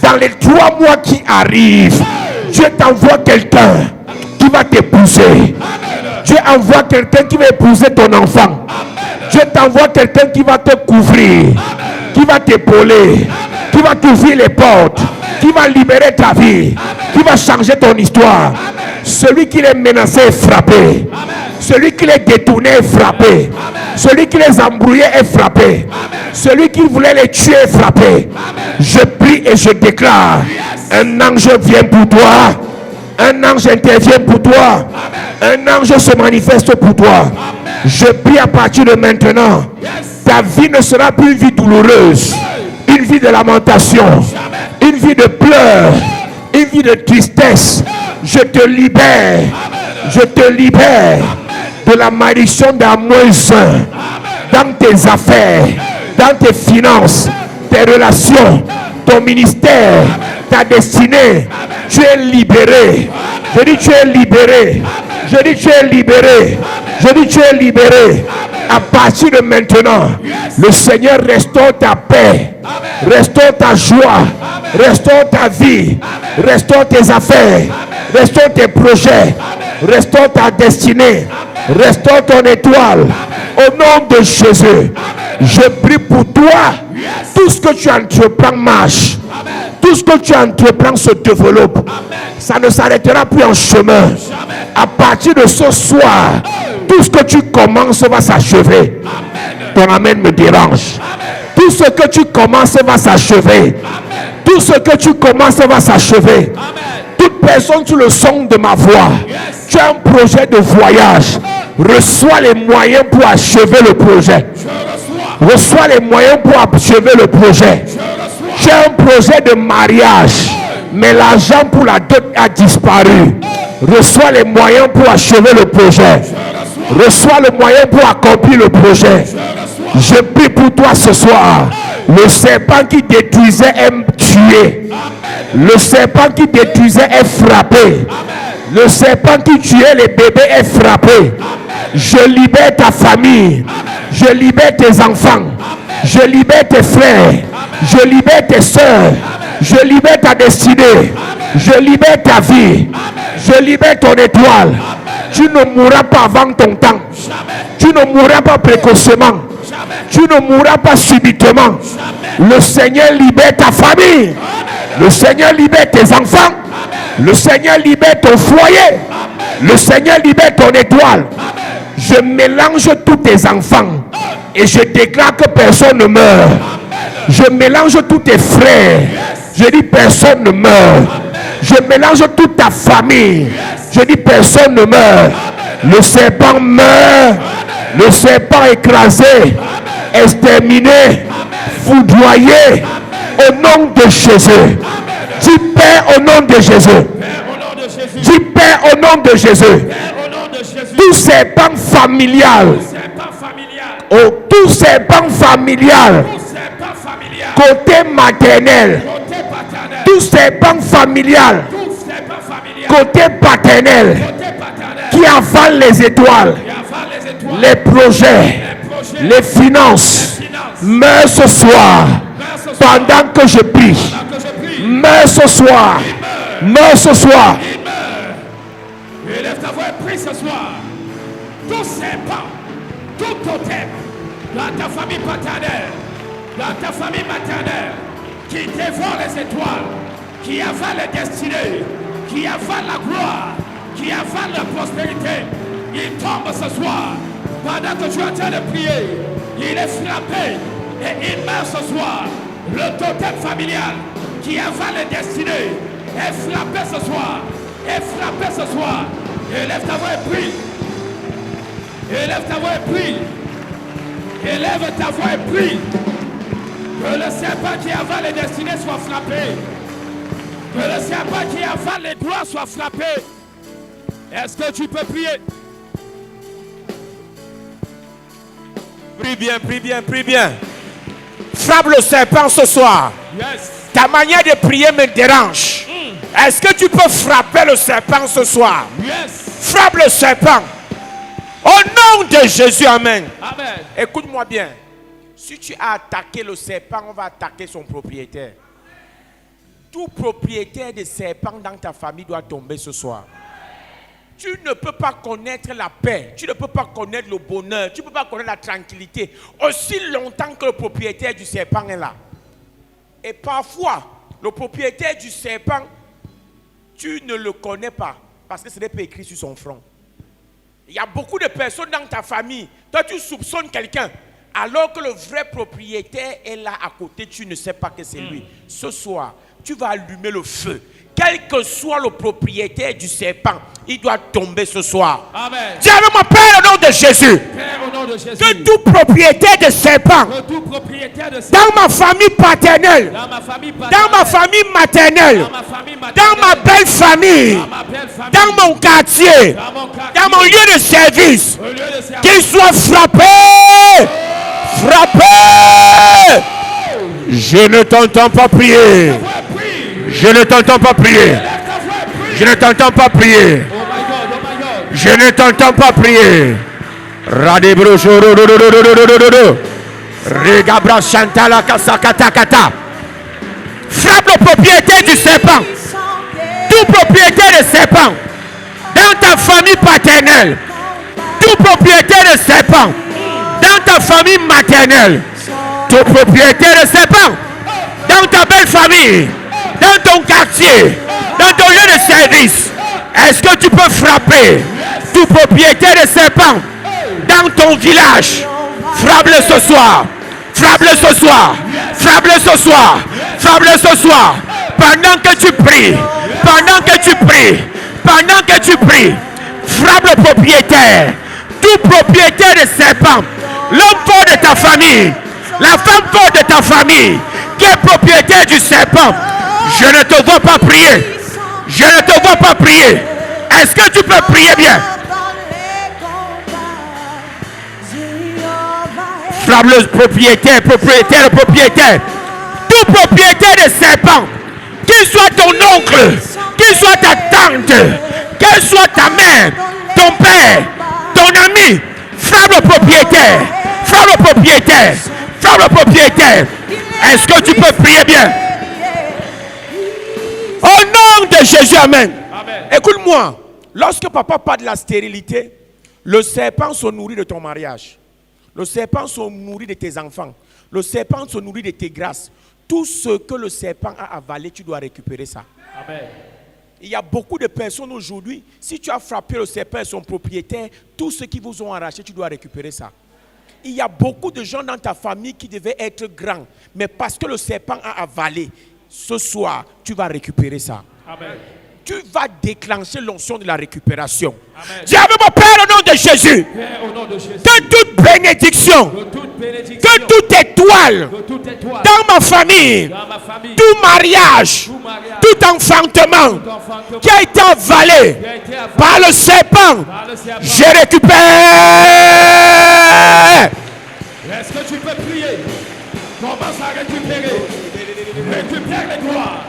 Dans les 3 mois qui arrivent, Dieu t'envoie quelqu'un qui va t'épouser. Dieu envoie quelqu'un qui va épouser ton enfant. Dieu t'envoie quelqu'un qui va te couvrir, qui va t'épauler, qui va t'ouvrir les portes, qui va libérer ta vie, qui va changer ton histoire. Celui qui les menaçait est frappé. Celui qui les détournait est frappé. Celui qui les embrouillait est frappé. Celui qui voulait les tuer est frappé. Je prie et je déclare, un ange vient pour toi. Un ange intervient pour toi. Un ange se manifeste pour toi. Je prie à partir de maintenant, ta vie ne sera plus une vie douloureuse, une vie de lamentation, une vie de pleurs, une vie de tristesse. Je te libère de la malédiction d'un moins dans tes affaires, dans tes finances, tes relations, ton ministère, ta destinée. Tu es libéré. Je dis tu es libéré. Je dis tu es libéré. Je dis tu es libéré. À partir de maintenant, le Seigneur restaure ta paix, restaure ta joie, restaure ta vie, restaure tes affaires, restaure tes projets, restaure ta destinée, restaure ton étoile. Au nom de Jésus, je prie pour toi. Tout ce que tu entreprends marche. Tout ce que tu entreprends se développe. Ça ne s'arrêtera plus en chemin. À partir de ce soir, tout ce que tu commences va s'achever. Ton amen me dérange. Tout ce que tu commences va s'achever. Tout ce que tu commences va s'achever. Toute personne sous le son de ma voix, tu as un projet de voyage. Reçois les moyens pour achever le projet. Reçois les moyens pour achever le projet. J'ai un projet de mariage, mais l'argent pour la dot a disparu. Reçois les moyens pour achever le projet. Reçois le moyen pour accomplir le projet. Je prie pour toi ce soir. Le serpent qui détruisait est tué. Le serpent qui détruisait est frappé. Le serpent qui tuait les bébés est frappé. Je libère ta famille. Je libère tes enfants. Je libère tes frères. Je libère tes soeurs. Je libère ta destinée. Je libère ta vie. Je libère ton étoile. Tu ne mourras pas avant ton temps. Tu ne mourras pas précocement. Tu ne mourras pas subitement. Le Seigneur libère ta famille. Le Seigneur libère tes enfants. Le Seigneur libère ton foyer. Le Seigneur libère ton étoile. Je mélange tous tes enfants et je déclare que personne ne meurt. Je mélange tous tes frères. Je dis personne ne meurt. Je mélange toute ta famille. Je dis personne ne meurt. Le serpent meurt. Le serpent écrasé, exterminé, foudroyé au nom de Jésus. Dis Père au nom de Jésus. Dis Père au nom de Jésus. Tout serpent familial. Oh, tout serpent familial. Côté maternel. Tout serpent familial. Côté paternel. Qui avale les étoiles. Les projets. Les finances. Meurs ce soir. Pendant que je prie. Meurs ce soir. Meurs ce soir. Élève ta voix et prie ce soir. Tout serpent, tout totem, dans ta famille paternelle, dans ta famille maternelle, qui dévore les étoiles, qui avale les destinées, qui avale la gloire, qui avale la prospérité, il tombe ce soir. Pendant que tu es en train de prier, il est frappé et il meurt ce soir. Le totem familial qui avale les destinées est frappé ce soir. Est frappé ce soir. Élève ta voix et prie. Élève ta voix et prie. Élève ta voix et prie. Que le serpent qui avale les destinées soit frappé. Que le serpent qui avale les gloires soit frappé. Est-ce que tu peux prier? Prie bien, prie bien, prie bien. Frappe le serpent ce soir. Yes. Ta manière de prier me dérange. Est-ce que tu peux frapper le serpent ce soir? Yes. Frappe le serpent. Au nom de Jésus, amen. Amen. Écoute-moi bien. Si tu as attaqué le serpent, on va attaquer son propriétaire. Tout propriétaire de serpent dans ta famille doit tomber ce soir. Tu ne peux pas connaître la paix, tu ne peux pas connaître le bonheur, tu ne peux pas connaître la tranquillité aussi longtemps que le propriétaire du serpent est là. Et parfois, le propriétaire du serpent, tu ne le connais pas parce que ce n'est pas écrit sur son front. Il y a beaucoup de personnes dans ta famille, toi tu soupçonnes quelqu'un, alors que le vrai propriétaire est là à côté, tu ne sais pas que c'est lui. Ce soir, tu vas allumer le feu. Quel que soit le propriétaire du serpent, il doit tomber ce soir. Amen. Dis avec moi, Père, au nom de Jésus. Père, au nom de Jésus. Que tout propriétaire de serpent, Que tout propriétaire de serpent, dans ma famille paternelle, dans ma famille paternelle, dans ma famille maternelle, dans ma famille maternelle, dans ma belle famille, dans ma belle famille, dans mon quartier, dans mon quartier, dans mon lieu de service, au lieu de service, qu'il soit frappé. Frappé. Je ne t'entends pas prier. Je ne t'entends pas prier. Je ne t'entends pas prier. Oh my God, oh my God. Je ne t'entends pas prier. Radebrojo Regabra Chantala Kasakata Kata. Frappe le propriétaire du serpent. Tout propriétaire de serpent dans ta famille paternelle. Tout propriétaire de serpent dans ta famille maternelle. Tout propriétaire de serpent dans ta belle famille, dans ton quartier, dans ton lieu de service. Est-ce que tu peux frapper tout propriétaire de serpent dans ton village? Frappe-le ce soir. Frappe-le ce soir. Frappe-le ce soir. Frappe-le ce soir. Pendant que tu pries. Pendant que tu pries. Pendant que tu pries. Frappe le propriétaire. Tout propriétaire de serpent. L'homme fort de ta famille. La femme forte de ta famille. Qui est propriétaire du serpent. Je ne te vois pas prier. Je ne te vois pas prier. Est-ce que tu peux prier bien? Frappe le propriétaire, propriétaire. Tout propriétaire de serpent, qu'il soit ton oncle, qu'il soit ta tante, qu'elle soit ta mère, ton père, ton ami, frappe le propriétaire, frappe le propriétaire, frappe le propriétaire. Est-ce que tu peux prier bien? Au nom de de Jésus, amen. Amen. Écoute-moi. Lorsque papa parle de la stérilité, le serpent se nourrit de ton mariage. Le serpent se nourrit de tes enfants. Le serpent se nourrit de tes grâces. Tout ce que le serpent a avalé, tu dois récupérer ça. Amen. Il y a beaucoup de personnes aujourd'hui, si tu as frappé le serpent et son propriétaire, tout ce qu'ils vous ont arraché, tu dois récupérer ça. Il y a beaucoup de gens dans ta famille qui devaient être grands, mais parce que le serpent a avalé, ce soir, tu vas récupérer ça. Amen. Tu vas déclencher l'onction de la récupération. Amen. Dis avec mon Père au nom de Jésus, Père, au nom de Jésus, que toute bénédiction, de toute bénédiction, que toute étoile de toute étoile, dans ma famille, dans ma famille, tout mariage, tout mariage, tout enfantement tout enfantement, qui a été avalé qui a été avalé par le serpent, par le serpent. je récupère. Est-ce que tu peux prier? Commence à récupérer. Récupère les gloires.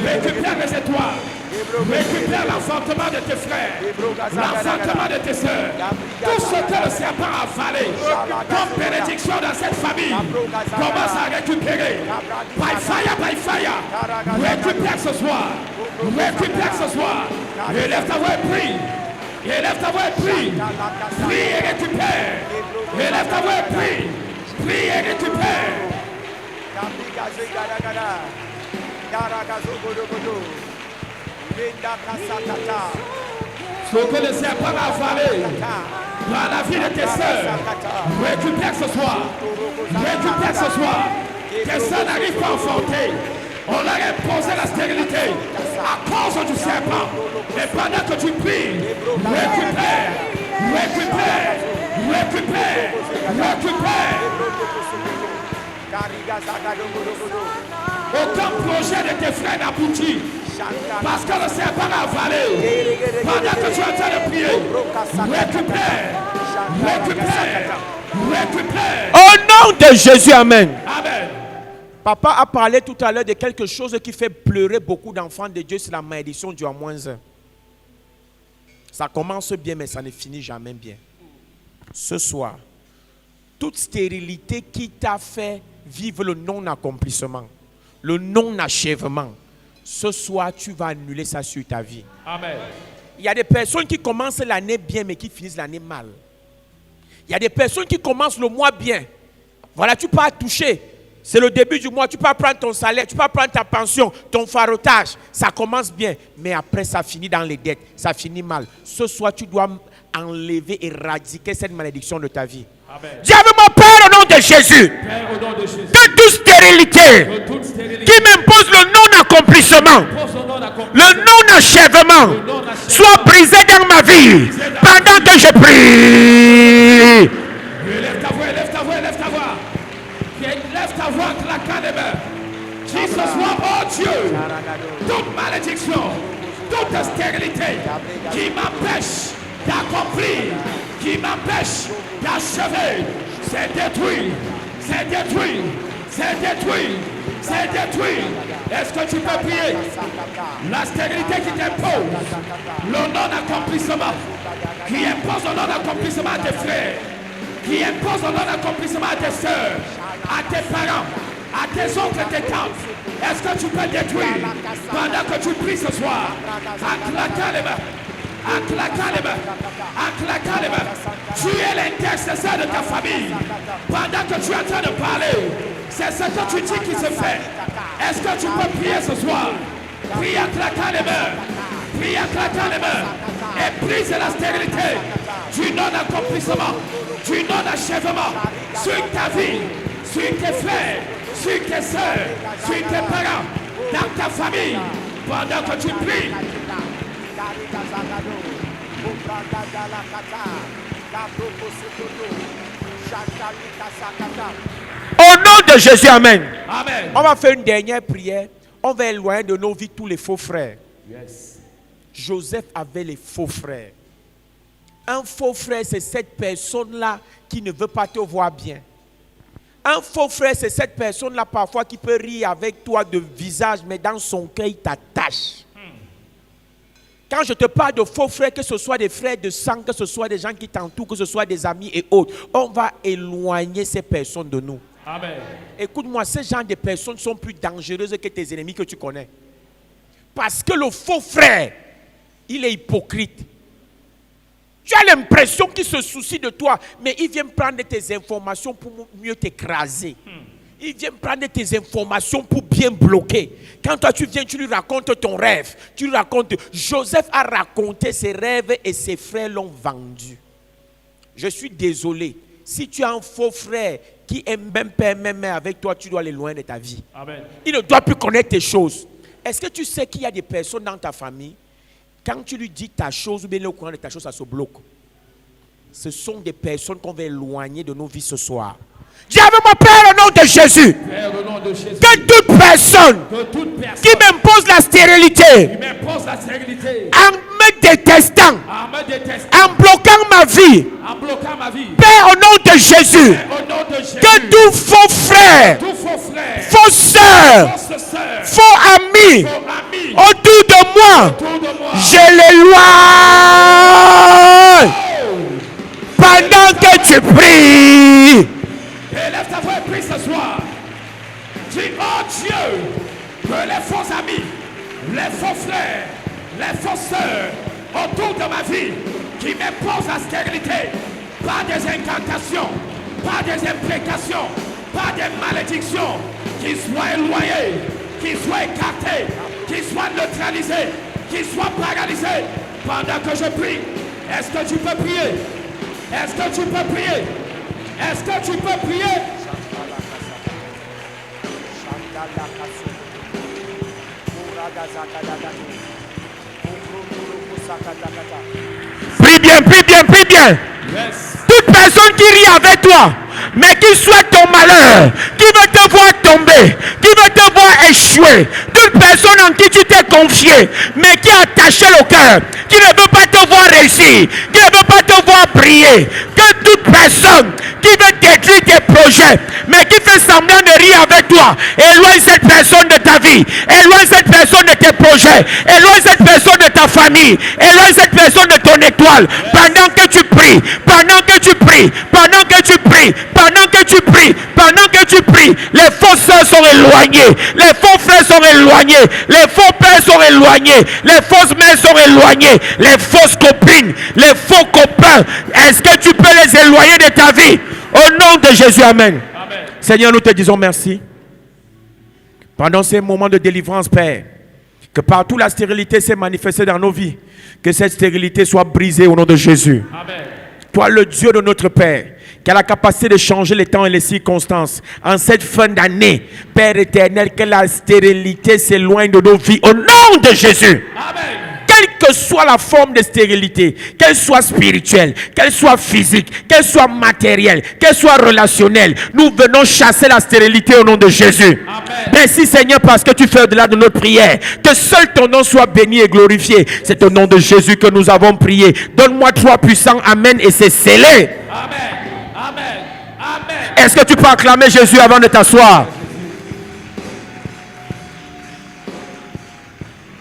Récupère les étoiles. Récupère l'enfantement de tes frères. L'enfantement de tes soeurs. Tout ce que le serpent a avalé comme bénédiction dans cette famille. Commence à récupérer. By fire, by fire. Récupère ce soir. Récupère ce soir. Élève ta voix et prie. Élève ta voix et prie. Prie et récupère. Élève ta voix et prie. Prie et récupère. Ce que le serpent a avalé dans la vie de tes soeurs, récupère ce soir. Récupère ce soir. Tes soeurs n'arrivent pas à enfanter. On leur a imposé la stérilité à cause du serpent. Et pendant que tu pries, récupère, récupère, récupère, récupère. Aucun projet de tes frères n'aboutit parce que le serpent a avalé. Pendant que tu es en train de prier, récupère, récupère, récupère. Au nom de Jésus, amen. Amen. Papa a parlé tout à l'heure de quelque chose qui fait pleurer beaucoup d'enfants de Dieu, c'est la malédiction du A-1. Ça commence bien, mais ça ne finit jamais bien. Ce soir, toute stérilité qui t'a fait vivre le non-accomplissement, le non-achèvement, ce soir, tu vas annuler ça sur ta vie. Amen. Il y a des personnes qui commencent l'année bien, mais qui finissent l'année mal. Il y a des personnes qui commencent le mois bien. Voilà, tu peux toucher. C'est le début du mois, tu peux prendre ton salaire, tu peux prendre ta pension, ton farotage. Ça commence bien, mais après ça finit dans les dettes, ça finit mal. Ce soir, tu dois enlever, éradiquer cette malédiction de ta vie. Amen. Dis avec mon Père au nom de Jésus, Père, au nom de Jésus, que toute stérilité de toute stérilité, qui m'impose le non-accomplissement, pose au nom d'accomplissement, le non-achèvement, soit brisé dans ma vie pendant que je prie. élève ta voix, élève ta voix, élève ta voix. Lève ta voix, claquant les mains. Dis ce soir, oh Dieu, toute malédiction, toute stérilité qui m'empêche d'accomplir, qui m'empêche d'achever, c'est détruit, c'est détruit, c'est détruit, c'est détruit. Est-ce que tu peux prier? La stérilité qui t'impose, le non-accomplissement, qui impose le non-accomplissement à tes frères, qui impose le non-accomplissement à tes soeurs, à tes parents, à tes oncles et tes tantes. Est-ce que tu peux détruire pendant que tu pries ce soir? En claquant les mains, en claquant les mains, en claquant les mains. Tu es l'intercesseur de ta famille. Pendant que tu es en train de parler, c'est ce que tu dis qui se fait. Est-ce que tu peux prier ce soir? Prie en claquant les mains. Prie en claquant les mains. Et brise la stérilité du non-accomplissement, du non-achèvement sur ta vie, sur tes frères, sur tes soeurs, sur tes parents, dans ta famille, pendant que tu pries. Au nom de Jésus, amen. Amen. On va faire une dernière prière. On va éloigner de nos vies tous les faux frères. Yes. Joseph avait les faux frères. Un faux frère, c'est cette personne-là qui ne veut pas te voir bien. Un faux frère, c'est cette personne-là parfois qui peut rire avec toi de visage, mais dans son cœur, il t'attache. Quand je te parle de faux frères, que ce soit des frères de sang, que ce soit des gens qui t'entourent, que ce soit des amis et autres, on va éloigner ces personnes de nous. Amen. Écoute-moi, ces gens de personnes sont plus dangereuses que tes ennemis que tu connais. Parce que le faux frère, il est hypocrite. Tu as l'impression qu'il se soucie de toi, mais il vient prendre tes informations pour mieux t'écraser. Il vient prendre tes informations pour bien bloquer. Quand toi tu viens, tu lui racontes ton rêve. Tu lui racontes. Joseph a raconté ses rêves et ses frères l'ont vendu. Je suis désolé. Si tu as un faux frère qui est même père, même mère avec toi, tu dois aller loin de ta vie. Amen. Il ne doit plus connaître tes choses. Est-ce que tu sais qu'il y a des personnes dans ta famille, quand tu lui dis ta chose ou bien au courant de ta chose, ça se bloque? Ce sont des personnes qu'on va éloigner de nos vies ce soir. Dis avec mon Père au nom de Jésus. Père, au nom de Jésus. Que toute personne qui m'impose la stérilité, en me détestant, en bloquant ma vie, Père au nom de Jésus, que tout faux frère, faux soeur, faux ami autour de moi, je l'éloigne. Pendant que tu pries, élève ta voix et prie ce soir. Dis, oh Dieu, que les faux amis, les faux frères, les fausses sœurs autour de ma vie qui m'imposent la stérilité par des incantations, par des imprécations, par des malédictions, qu'ils soient éloignés, qu'ils soient écartés, qu'ils soient neutralisés, qu'ils soient paralysés pendant que je prie. Est-ce que tu peux prier? Est-ce que tu peux prier? Est-ce que tu peux prier? prie bien, prie bien, prie bien. Yes. Toute personne qui rit avec toi, mais qui souhaite ton malheur, qui veut te voir tomber, qui veut te voir échouer, toute personne en qui tu t'es confié, mais qui a attaché le cœur, qui ne veut pas te voir réussir, qui ne veut pas te voir briller, que toute personne qui veut détruire tes projets, mais qui fait semblant de rire avec toi, éloigne cette personne de ta vie, éloigne cette personne de tes projets, éloigne cette personne de ta famille, éloigne cette personne de ton étoile, pendant que tu pries, pendant que tu pries, pendant que tu pries, pendant que tu pries, pendant que tu pries, les faux sœurs sont éloignés, les faux frères sont éloignés, les faux pères sont éloignés, les fausses mères sont éloignées, les fausses copines, les faux copains. Est-ce que tu peux les éloigner de ta vie? Au nom de Jésus, amen. Amen. Seigneur, nous te disons merci. Pendant ces moments de délivrance, Père, que partout la stérilité s'est manifestée dans nos vies, que cette stérilité soit brisée au nom de Jésus. Amen. Toi, le Dieu de notre Père, qui a la capacité de changer les temps et les circonstances, en cette fin d'année, Père éternel, que la stérilité s'éloigne de nos vies au nom de Jésus. Amen. Quelle que soit la forme de stérilité, qu'elle soit spirituelle, qu'elle soit physique, qu'elle soit matérielle, qu'elle soit relationnelle, nous venons chasser la stérilité au nom de Jésus. Amen. Merci Seigneur parce que tu fais au-delà de notre prière. Que seul ton nom soit béni et glorifié. C'est au nom de Jésus que nous avons prié. Donne-moi 3 puissants amen et c'est scellé. Amen. Amen. Amen. Est-ce que tu peux acclamer Jésus avant de t'asseoir?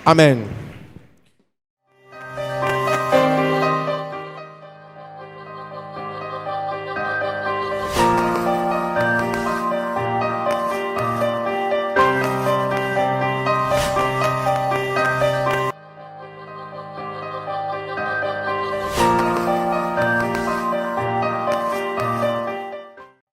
Amen.